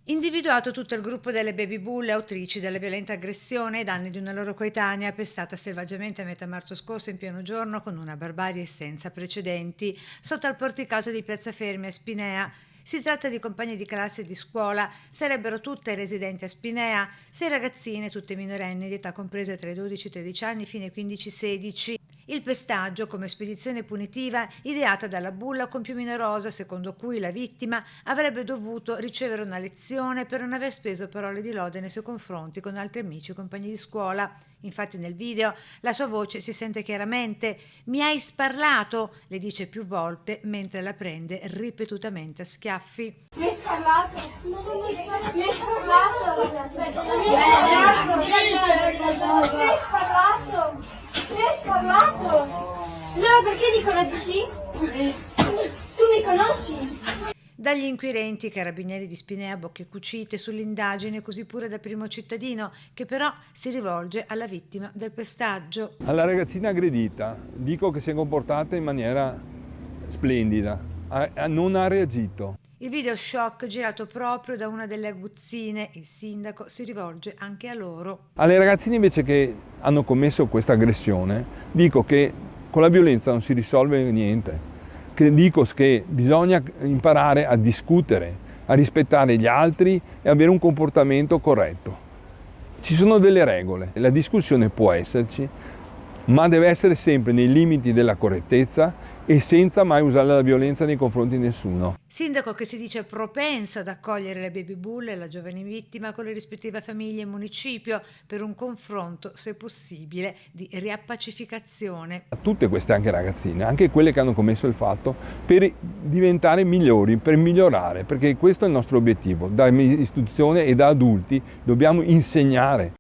Individuato tutto il gruppo delle baby bulle autrici della violenta aggressione ai danni di una loro coetanea pestata selvaggiamente a metà marzo scorso in pieno giorno con una barbarie senza precedenti sotto al porticato di Piazza Fermi a Spinea. Si tratta di compagni di classe e di scuola, sarebbero tutte residenti a Spinea, 6 ragazzine, tutte minorenni di età compresa tra i 12 e i 13 anni fino ai 15-16. Il pestaggio come spedizione punitiva ideata dalla bulla con piumino rosa secondo cui la vittima avrebbe dovuto ricevere una lezione per non aver speso parole di lode nei suoi confronti con altri amici e compagni di scuola. Infatti nel video la sua voce si sente chiaramente. Mi hai sparlato, le dice più volte mentre la prende ripetutamente a schiaffi. Mi hai sparlato? Non mi sparlato. Mi hai sparlato? Mi hai sparlato? Mi hai sparlato? Allora perché dicono di sì? Tu mi conosci? Dagli inquirenti carabinieri di Spinea bocche cucite sull'indagine, così pure dal primo cittadino che però si rivolge alla vittima del pestaggio. Alla ragazzina aggredita dico che si è comportata in maniera splendida, non ha reagito. Il video shock girato proprio da una delle aguzzine, il sindaco si rivolge anche a loro. Alle ragazzine invece che hanno commesso questa aggressione dico che con la violenza non si risolve niente, che dico che bisogna imparare a discutere, a rispettare gli altri e avere un comportamento corretto. Ci sono delle regole, la discussione può esserci, ma deve essere sempre nei limiti della correttezza e senza mai usare la violenza nei confronti di nessuno. Sindaco che si dice propenso ad accogliere le baby bull e la giovane vittima con le rispettive famiglie e municipio per un confronto, se possibile, di riappacificazione. A tutte queste anche ragazzine, anche quelle che hanno commesso il fatto, per diventare migliori, per migliorare, perché questo è il nostro obiettivo. Da istituzione e da adulti dobbiamo insegnare